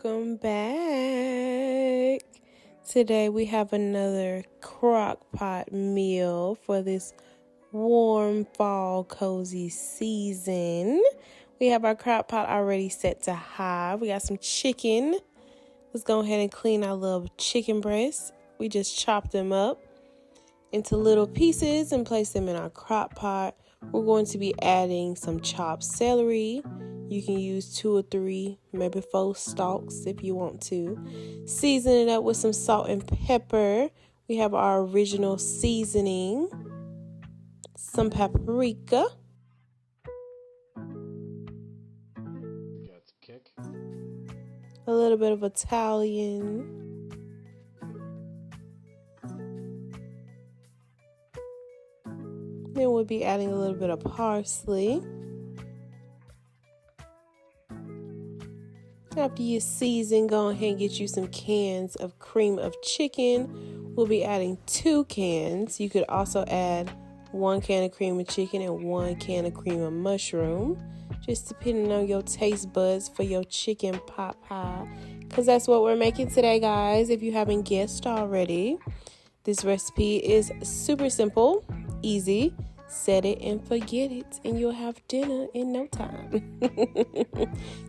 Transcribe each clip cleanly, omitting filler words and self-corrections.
welcome back. Today we have another Crockpot meal for this warm fall cozy season. We have our Crockpot already set to high. We got some chicken. Let's go ahead and clean our little chicken breasts. We just chopped them up into little pieces and place them in our Crockpot. We're going to be adding some chopped celery. You can use 2 or 3, maybe 4 stalks if you want to. Season it up with some salt and pepper. We have our original seasoning, some paprika, a little bit of Italian, then we'll be adding a little bit of parsley. After you season, go ahead and get you some cans of cream of chicken. We'll be adding 2 cans. You could also add 1 can of cream of chicken and 1 can of cream of mushroom, just depending on your taste buds for your chicken pot pie, because that's what we're making today, guys. If you haven't guessed already, this recipe is super simple, easy. Set it and forget it, and you'll have dinner in no time.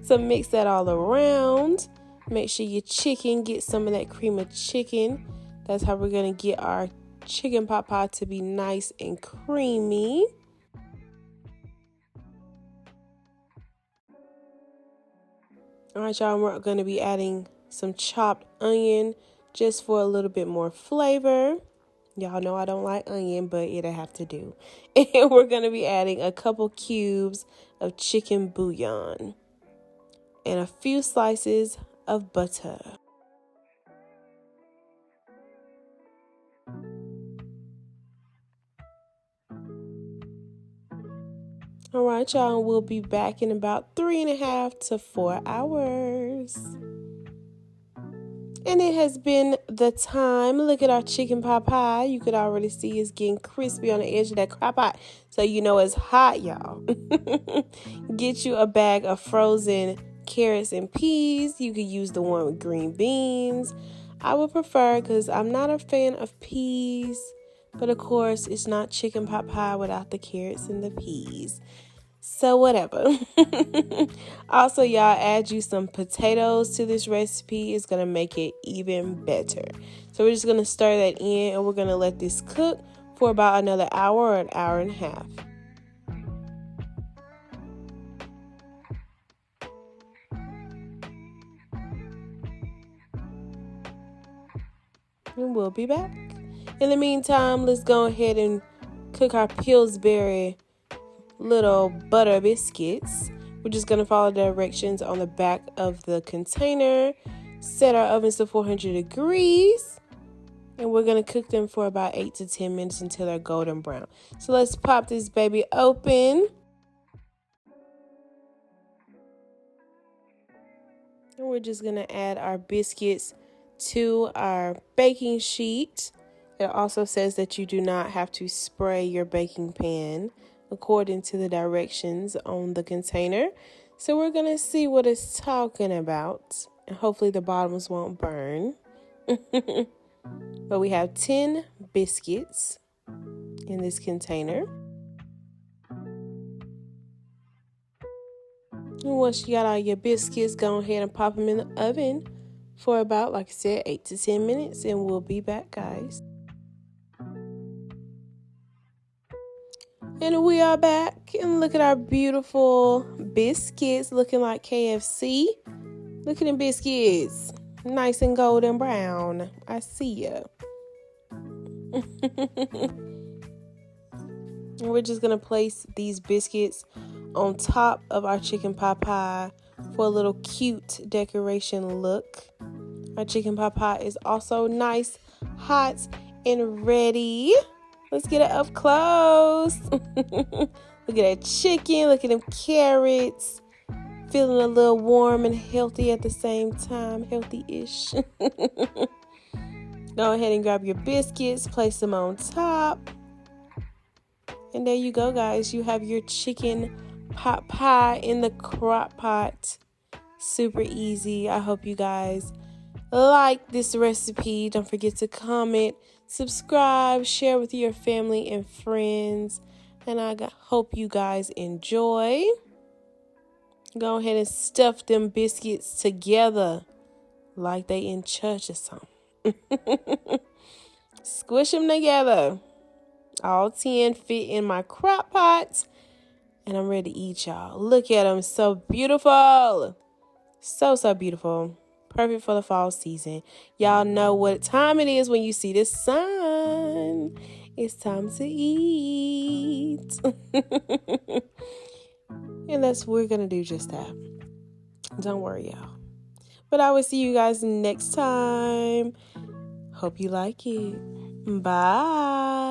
So mix that all around. Make sure your chicken gets some of that cream of chicken. That's how we're going to get our chicken pot pie to be nice and creamy. All right, y'all, we're going to be adding some chopped onion just for a little bit more flavor. Y'all know I don't like onion, but it'll have to do. And we're going to be adding a couple cubes of chicken bouillon and a few slices of butter. All right, y'all, we'll be back in about 3.5 to 4 hours. And it has been the time. Look at our chicken pot pie. You could already see it's getting crispy on the edge of that Crockpot. So you know it's hot, y'all. Get you a bag of frozen carrots and peas. You could use the one with green beans. I would prefer, because I'm not a fan of peas. But of course, it's not chicken pot pie without the carrots and the peas. So whatever. Also, y'all, add you some potatoes to this recipe. It's going to make it even better. So we're just going to stir that in, and we're going to let this cook for about another hour or an hour and a half. And we'll be back. In the meantime, let's go ahead and cook our Pillsbury little butter biscuits. We're just going to follow the directions on the back of the container. Set our ovens to 400 degrees. And we're going to cook them for about 8 to 10 minutes until they're golden brown. So let's pop this baby open. And we're just going to add our biscuits to our baking sheet. It also says that you do not have to spray your baking pan according to the directions on the container. So we're going to see what it's talking about. And hopefully the bottoms won't burn. But we have 10 biscuits in this container. And once you got all your biscuits, go ahead and pop them in the oven for about, like I said, 8 to 10 minutes. And we'll be back, guys. And we are back, and look at our beautiful biscuits looking like KFC. Look at them biscuits, nice and golden brown. I see ya. And we're just going to place these biscuits on top of our chicken pot pie for a little cute decoration look. Our chicken pot pie is also nice, hot, and ready. Let's get it up close. Look at that chicken. Look at them carrots. Feeling a little warm and healthy at the same time. Healthy-ish. Go ahead and grab your biscuits. Place them on top. And there you go, guys. You have your chicken pot pie in the Crockpot. Super easy. I hope you guys like this recipe. Don't forget to comment, subscribe, share with your family and friends. And I hope you guys enjoy. Go ahead and stuff them biscuits together like they in church or something. Squish them together. All 10 fit in my crock pot. And I'm ready to eat, y'all. Look at them. So beautiful. So beautiful. Perfect for the fall season. Y'all know what time it is when you see the sun. It's time to eat. And we're going to do just that. Don't worry, y'all. But I will see you guys next time. Hope you like it. Bye.